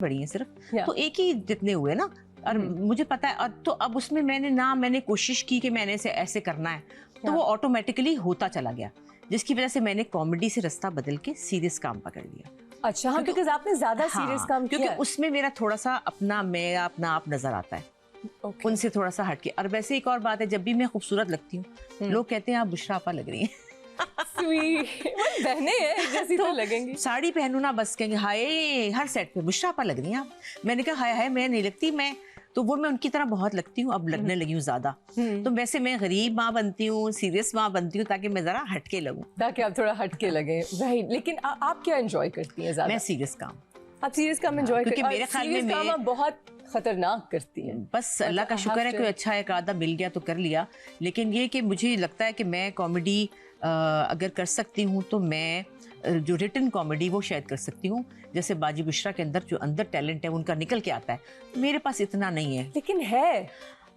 बड़ी हैं सिर्फ, तो एक ही जितने हुए ना। और मुझे पता है, और तो अब उसमें मैंने कोशिश की कि मैंने ऐसे करना है, तो वो ऑटोमेटिकली होता चला गया, जिसकी वजह से मैंने कॉमेडी से रास्ता बदल के सीरियस काम पकड़ लिया। अच्छा, हाँ, बिकॉज़ आपने ज्यादा सीरियस काम किया, क्योंकि उसमें मेरा थोड़ा सा अपना आप नजर आता है, उनसे थोड़ा सा हटके। और वैसे एक और बात है, जब भी मैं खूबसूरत लगती हूँ लोग कहते हैं आप बुशरा आपा लग रही हैं। बहने हैं जैसी तो लगेंगी। साड़ी पहनू ना बस कहेंगे हाय, हर सेट पे बुशरा आपा लग रही हैं आप। मैंने कहा हाय हाय, मैं नहीं लगती, मैं तो वो मैं उनकी तरह बहुत लगती हूँ, अब लगने लगी हूँ ज्यादा। तो वैसे मैं गरीब माँ बनती हूँ, सीरियस माँ बनती हूँ, ताकि मैं जरा हटके लगूं, ताकि आप थोड़ा हटके लगे। राइट, लेकिन आप क्या एंजॉय करती हैं ज्यादा? मैं सीरियस काम। आप सीरियस काम एंजॉय करती हैं? क्योंकि मेरे ख्याल में मैं आप बहुत खतरनाक करती हैं। बस अल्लाह का शुक्र है, कोई अच्छा एक आधा मिल गया तो कर लिया। लेकिन ये कि मुझे लगता है कि मैं कॉमेडी अगर कर सकती हूँ तो मैं जो रिटन कॉमेडी वो शायद कर सकती हूँ। जैसे बाजी बुशरा के अंदर जो अंदर टैलेंट है उनका निकल के आता है, मेरे पास इतना नहीं है। लेकिन है,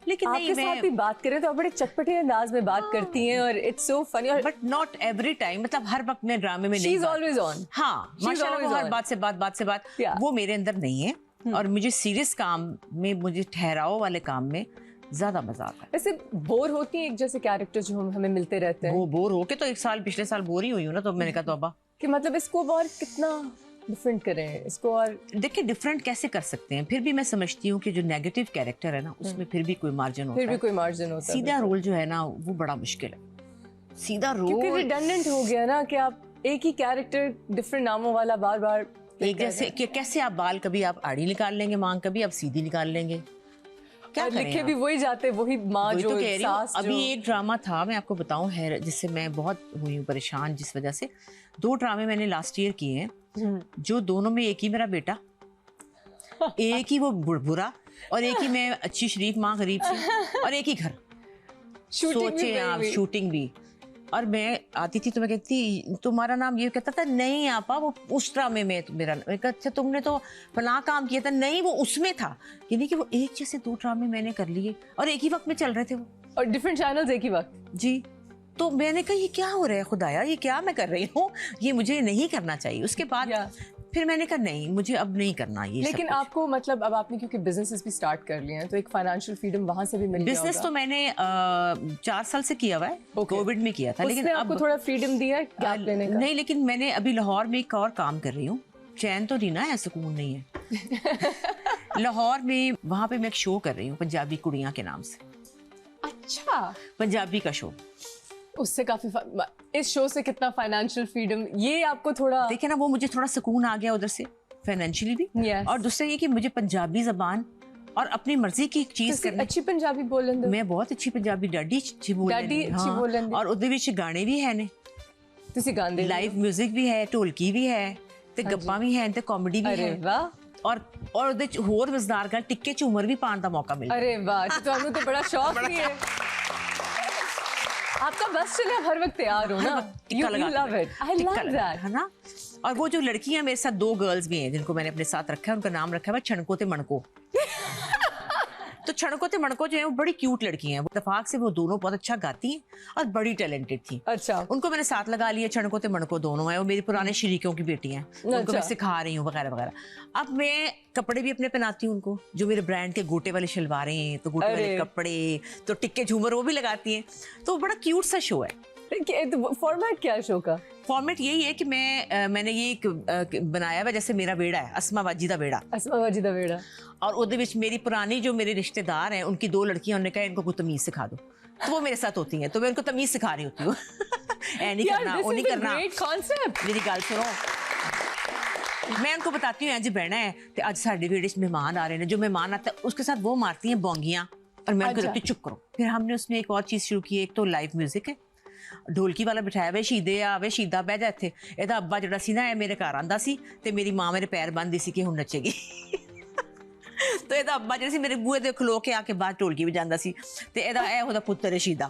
लेकिन आपके साथ भी बात करें तो आप बड़े चटपटे अंदाज में बात करती हैं और it's so funny. But not every time, मतलब हर वक्त मैं ड्रामे में नहीं। She is always on. हाँ, माशाल्लाह, हर बात से बात वो मेरे अंदर नहीं है। और मुझे सीरियस काम में, मुझे ठहराव वाले काम में ज्यादा मजा आता है। वैसे बोर होती है एक जैसे कैरेक्टर जो हमें मिलते रहते हैं? वो बोर होके तो पिछले साल बोर ही हुई हूँ ना, तो मैंने कहा तौबा कि मतलब इसको और कितना डिफरेंट करें इसको। और देखिए डिफरेंट कैसे कर सकते हैं, फिर भी मैं समझती हूँ कि जो नेगेटिव कैरेक्टर है ना उसमें फिर भी कोई मार्जिन होता है, फिर भी कोई मार्जिन होता है। सीधा रोल जो है ना वो बड़ा मुश्किल है, सीधा रोल, क्योंकि रिडंडेंट हो गया ना कि आप एक ही कैरेक्टर डिफरेंट नामों वाला बार बार एक जैसे कि कैसे आप बाल, कभी आप आड़ी निकाल लेंगे मांग, कभी आप सीधी निकाल लेंगे, क्या करें? लिखे भी वही जाते, वही माँ जो तो कह रही हूँ। अभी जो... एक ड्रामा था, मैं आपको बताऊं है, जिससे मैं बहुत हुई हूँ परेशान, जिस वजह से 2 ड्रामे मैंने लास्ट ईयर किए हैं, जो दोनों में एक ही मेरा बेटा, एक ही वो बुरा, और एक ही मैं अच्छी शरीफ माँ गरीब सी, और एक ही घर। सोचे आप, शूटिंग भी। और मैं आती थी तो मैं कहती तुम्हारा नाम ये, कहता था नहीं आपा वो उस ड्रामे में तो मेरा, मैं अच्छा तुमने तो फलां काम किया था, नहीं वो उसमें था। यानी कि वो एक जैसे 2 ड्रामे मैंने कर लिए और एक ही वक्त में चल रहे थे वो, और डिफरेंट चैनल्स एक ही वक्त। जी। तो मैंने कहा ये क्या हो रहा है खुदाया, ये क्या मैं कर रही हूँ, ये मुझे नहीं करना चाहिए। उसके बाद फिर मैंने कहा नहीं, मुझे अब नहीं करना ये। लेकिन आपको मतलब अब आपने क्योंकि बिजनेसेस भी स्टार्ट कर लिए हैं तो एक फाइनेंशियल फ्रीडम वहां से भी मिल गया होगा। बिजनेस तो मैंने 4 साल से किया हुआ है, कोविड में किया था। लेकिन आपको थोड़ा फ्रीडम दिया है गैप लेने का? नहीं, लेकिन मैंने अभी लाहौर में एक और काम कर रही हूँ, चैन तो नहीं ना है, सुकून नहीं है। लाहौर में वहाँ पे मैं एक शो कर रही हूँ पंजाबी कुड़ियाँ के नाम से। अच्छा, पंजाबी का शो। उससे काफी इस शो से कितना फाइनेंशियल फ्रीडम, ये आपको थोड़ा देखे ना, वो मुझे थोड़ा सुकून आ गया उधर से फाइनेंशियली भी। और दूसरा ये कि मुझे पंजाबी जबान और अपनी मर्जी की चीज करनी। अच्छी पंजाबी बोलन दो। मैं बहुत अच्छी पंजाबी डाडी अच्छी बोलन, और ਉਹਦੇ ਵਿੱਚ गाने भी है ने, ਤੁਸੀਂ गांदे, लाइव म्यूजिक भी है, ढोलकी भी है, ते गप्पा भी है, ते कॉमेडी भी है। अरे वाह। और ਉਹਦੇ ਚ ਹੋਰ ਮਜ਼ੇਦਾਰ ਗੱਲ, ਟਿੱਕੇ ਝੂਮਰ भी पाने का मौका मिला। अरे वाह, ਤੁਹਾਨੂੰ तो बड़ा शौक भी है। आपका बस चले, आप हर वक्त तैयार हो ना। You love it. I love that. है ना। और वो जो लड़कियां मेरे साथ 2 गर्ल्स भी हैं जिनको मैंने अपने साथ रखा है, उनका नाम रखा है छणको ते मणको। तो छणको ते मणको जो है वो बड़ी क्यूट लड़की हैं, इत्तेफाक से वो दोनों बहुत अच्छा गाती हैं और बड़ी टैलेंटेड थी। अच्छा, उनको मैंने साथ लगा लिया। छणको ते मणको दोनों है, वो मेरी पुराने शरीकों की बेटी हैं, उनको मैं सिखा रही हूँ वगैरह वगैरह। अब मैं कपड़े भी अपने पहनाती हूँ उनको, जो मेरे ब्रांड के गोटे वाले शलवारें, तो गोटे वाले कपड़े, तो टिक्के झूमर वो भी लगाती हैं। तो बड़ा क्यूट सा शो है। फॉर्मेट क्या है शो का? फॉर्मेट यही है कि मैंने ये बनाया हुआ जैसे मेरा बेड़ा है, अस्मा बाजी दा बेड़ा। अस्मा बाजी दा बेड़ा। और उधर बीच मेरी पुरानी जो मेरे रिश्तेदार हैं, उनकी 2 लड़कियां, उन्होंने कहा इनको कुछ तमीज सिखा दो, तो वो मेरे साथ होती हैं, तो मैं उनको तमीज सिखा रही होती हूँ। ऐ नहीं करना, वो नहीं करना। मेरी गल सुनो, मैं उनको बताती हूँ आज बहना है, तो आज साढ़े बेड़े मेहमान आ रहे हैं, जो मेहमान आता है उसके साथ वो मारती हैं बोंगियां, और मैं उनको कहती हूँ चुप करो। फिर हमने उसमें एक और चीज शुरू की है, एक तो लाइव म्यूजिक है, ढोलकी वाला बिठाया वे शीदे आवे शीदा बह जा इत्थे। ਇਹਦਾ ਅੱਬਾ ਜਿਹੜਾ ਸੀ ਨਾ, ਇਹ ਮੇਰੇ ਘਰ ਆਂਦਾ ਸੀ ਤੇ ਮੇਰੀ ਮਾਂ ਮੇਰੇ ਪੈਰ ਬੰਨਦੀ ਸੀ ਕਿ ਹੁਣ ਨੱਚੇਗੀ। तो ਇਹਦਾ ਅੱਬਾ ਜਿਹੜਾ ਸੀ ਮੇਰੇ ਬੂਹੇ ਦੇ ਖਲੋ ਕੇ ਆ ਕੇ ਬਾਹਰ ਢੋਲਕੀ ਵਜਾਉਂਦਾ ਸੀ, ਤੇ ਇਹਦਾ ਇਹ ਉਹਦਾ ਪੁੱਤਰ ਹੈ शीदा,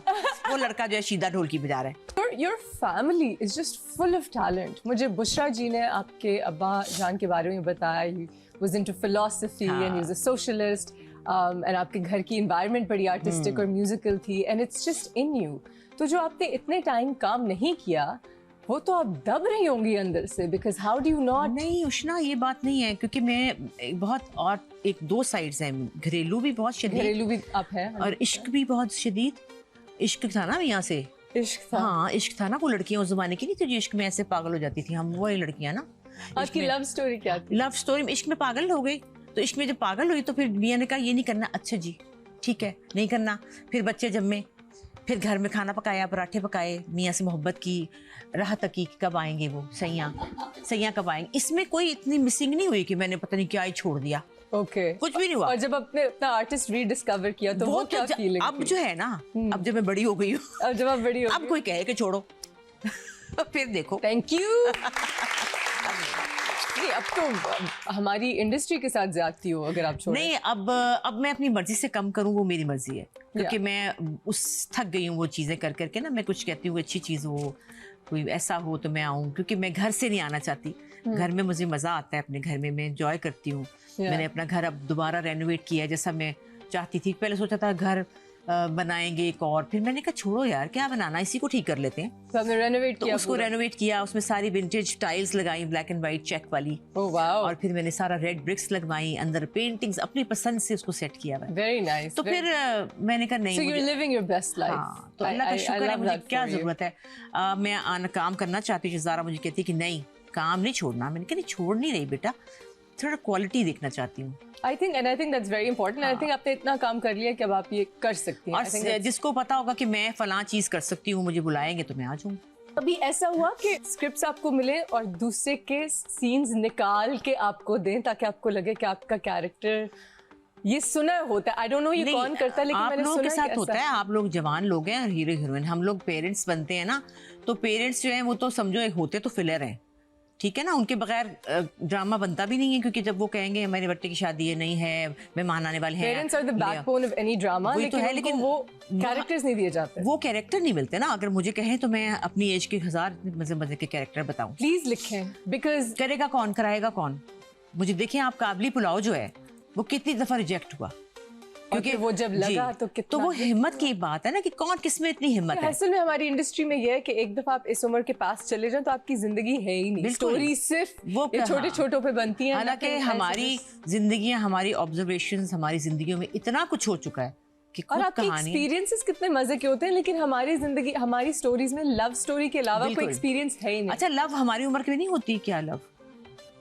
वो लड़का जो है शीदा ढोलकी बजा रहा है। Your family is just full of talent. मुझे बुशरा जी ने आपके अब्बा जान के बारे में बताया, he was into philosophy and he was a socialist. And आपके घर की environment बड़ी artistic और musical थी, and it's just in you. तो जो आपने इतने टाइम काम नहीं किया, वो तो आप दब रही होंगी अंदर से, because how do you not. नहीं उष्णा, ये बात नहीं है, क्योंकि मैं बहुत और एक दो साइड्स हैं, घरेलू भी बहुत शदीद, घरेलू भी आप हैं और इश्क भी बहुत शदीद। इश्क था ना यहाँ से, इश्क था। हाँ इश्क था ना, वो लड़कियां उस जमाने की नहीं थी जो इश्क में ऐसे पागल हो जाती थी, हम वही लड़कियां ना। आपकी लव स्टोरी क्या थी? लव स्टोरी में इश्क में पागल हो गई, तो इश्क में जब पागल हुई तो फिर मियां ने कहा ये नहीं करना, अच्छा जी ठीक है नहीं करना। फिर बच्चे जम्मे, फिर घर में खाना पकाया, पराठे पकाए, मियां से मोहब्बत की, राह तकी कि कब आएंगे वो सैयां कब आएंगे। इसमें कोई इतनी मिसिंग नहीं हुई कि मैंने पता नहीं क्या ही छोड़ दिया, ओके कुछ भी नहीं हुआ। और जब अपना आर्टिस्ट रीडिस्कवर किया तो वो क्या फीलिंग? अब जो है ना, अब जब मैं बड़ी हो गई हूँ, अब जब आप बड़ी हो अब कोई कहे कि छोड़ो फिर देखो। Thank you. नहीं, अब तो हमारी इंडस्ट्री के साथ ज्यादती हो अगर आप छोड़ें। नहीं, अब मैं अपनी मर्जी से कम करूँ वो मेरी मर्जी है, क्योंकि मैं थक गई हूँ वो चीज़ें कर करके ना। मैं कुछ कहती हूँ अच्छी चीज़ हो, कोई ऐसा हो तो मैं आऊँ, क्योंकि मैं घर से नहीं आना चाहती। घर में मुझे मज़ा आता है, अपने घर में मैं एंजॉय करती हूँ। मैंने अपना घर अब दोबारा रेनोवेट किया है जैसा मैं चाहती थी। पहले सोचा था घर बनाएंगे एक और, फिर मैंने कहा छोड़ो यार क्या बनाना, इसी को ठीक कर लेते हैं। तो हमने रेनोवेट तो किया, उसको रेनोवेट किया, उसमें सारी विंटेज टाइल्स लगाई, ब्लैक एंड व्हाइट चेक वाली। Oh wow. और फिर मैंने सारा रेड ब्रिक्स लगवाई, अंदर पेंटिंग्स अपनी पसंद से उसको सेट किया हुआ है। Very nice. तो फिर मैंने कहा नहीं, so you're living your best life. हाँ, तो अल्लाह का शुक्र है, मुझे क्या जरूरत है। मैं काम करना चाहती हूँ। ज़ारा मुझे कहती कि नहीं काम नहीं छोड़ना। मैंने कहा नहीं छोड़ नहीं रही बेटा, थोड़ा क्वालिटी देखना चाहती हूँ। I think that's very important. I think आपने इतना काम कर लिया कि अब आप ये कर सकती हैं। और जिसको पता होगा कि मैं फलां चीज़ कर सकती हूँ, मुझे बुलाएंगे तो मैं आ जाऊँ। अभी ऐसा हुआ कि स्क्रिप्ट्स आपको मिले और दूसरे के सीन्स निकाल के आपको दें ताकि आपको लगे कि आपका कैरेक्टर ये सुना होता है। आई डोंट नो ये कौन करता है, लेकिन आप मैंने लोगों सुना के साथ होता है। आप लोग जवान लोग हैं और हीरो हीरोइन, हम लोग पेरेंट्स बनते हैं ना, तो पेरेंट्स जो हैं वो तो समझो एक होते तो फिलर हैं, ठीक है ना। उनके बगैर ड्रामा बनता भी नहीं है, क्योंकि जब वो कहेंगे हमारे बच्चे की शादी है, नहीं है, मेहमान आने वाले हैं। Parents are the backbone of any drama, लेकिन वो कैरेक्टर्स नहीं दिए जाते, वो कैरेक्टर नहीं मिलते ना। अगर मुझे कहें तो मैं अपनी एज के 1000 मजे के कैरेक्टर बताऊं। प्लीज लिखें, बिकॉज करेगा कौन, कराएगा कौन। मुझे देखें आप, काबली पुलाव जो है वो कितनी दफा रिजेक्ट हुआ, क्योंकि वो जब लगा तो वो हिम्मत की बात है ना, कि कौन किस में इतनी हिम्मत है। असल में हमारी इंडस्ट्री में ये है कि एक दफा आप इस उम्र के पास चले जाएं तो आपकी जिंदगी है ही नहीं। स्टोरी सिर्फ वो छोटे छोटों पे बनती है। हालांकि हमारी जिंदगियां, हमारी ऑब्जर्वेशंस, हमारी जिंदगियों में इतना कुछ हो चुका है कि और आपके एक्सपीरियंसेस कितने मजे के होते हैं, लेकिन हमारी जिंदगी, हमारी स्टोरीज में लव स्टोरी के अलावा कोई एक्सपीरियंस है ही नहीं। अच्छा, लव हमारी उम्र की नहीं होती क्या? लव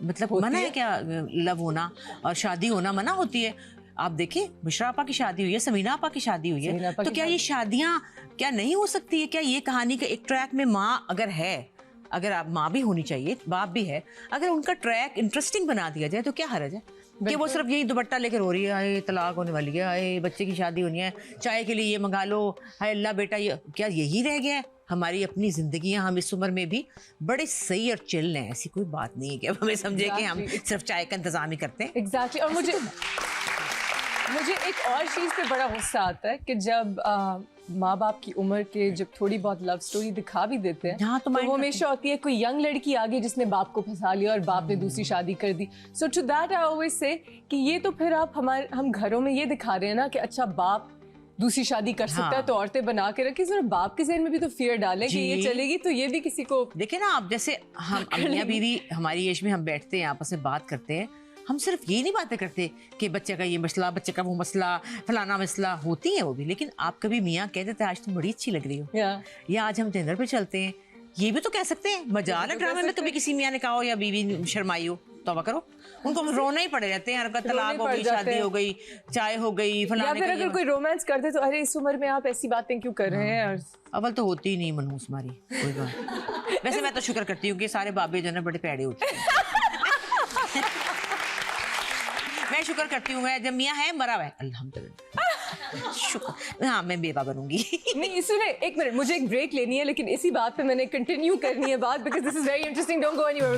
मतलब मना है क्या? लव होना और शादी होना मना होती है? आप देखिए, बुशरा आपा की शादी हुई है, समीना आपा की शादी हुई है, तो क्या ये शादियां क्या नहीं हो सकती है? क्या ये कहानी का एक ट्रैक में माँ अगर है, अगर आप माँ भी होनी चाहिए, बाप भी है, अगर उनका ट्रैक इंटरेस्टिंग बना दिया जाए तो क्या हर्ज है कि वो सिर्फ यही दुपट्टा लेकर रो रही है, आए तलाक होने वाली है, आए बच्चे की शादी होनी है, चाय के लिए ये मंगा लो, हाय अल्लाह बेटा, ये क्या यही रह गया है? हमारी अपनी जिंदगियां, हम इस उम्र में भी बड़े सही और चिल हैं, ऐसी कोई बात नहीं है कि हमें समझे कि हम सिर्फ चाय का इंतजाम ही करते हैं। एग्जैक्टली। और मुझे एक और चीज़ पे बड़ा गुस्सा आता है कि जब माँ बाप की उम्र के जब थोड़ी बहुत लव स्टोरी दिखा भी देते हैं, तो वो हमेशा होती है कोई यंग लड़की आ गई जिसने बाप को फंसा लिया और बाप ने दूसरी शादी कर दी। So to that I always say कि ये तो फिर आप हम घरों में ये दिखा रहे हैं ना कि अच्छा बाप दूसरी शादी कर सकता है, तो औरतें बना के रखी, जरा बाप के ज़हन में भी तो फियर डालें कि ये चलेगी तो ये भी किसी को देखे ना। आप जैसे हम मियां बीवी हमारी एज में हम बैठते हैं, आपस में बात करते हैं, हम सिर्फ ये नहीं बातें करते कि बच्चे का ये मसला, बच्चे का वो मसला, फलाना मसला, होती है वो भी, लेकिन आप कभी मियाँ कह देते हैं आज तुम बड़ी अच्छी लग रही हो, या आज हम डिनर पे चलते हैं, ये भी तो कह सकते हैं। मजाल है ड्रामे में कभी किसी मियाँ ने कहा हो या बीवी शर्माई हो, तौबा करो, उनको रोना ही पड़े रहते हैं। तलाक हो गई, शादी हो गई, चाय हो गई, फलाने का। अगर कोई रोमांस करते तो अरे इस उम्र में आप ऐसी बातें क्यों कर रहे हैं? अव्वल तो होती ही नहीं मनहूस हमारी कोई बात। वैसे मैं तो शुक्र करती हूँ कि सारे बाबे जो है बड़े पैड़े होते हैं। मैं शुक्र करती हूँ, मैं जब मियाँ है मरा हुआ है अल्हम्दुलिल्लाह, शुक्र। हाँ मैं बेवा बनूंगी। नहीं सुने, एक मिनट, मुझे एक ब्रेक लेनी है, लेकिन इसी बात पे मैंने कंटिन्यू करनी है बात, because this is very interesting. Don't go anywhere.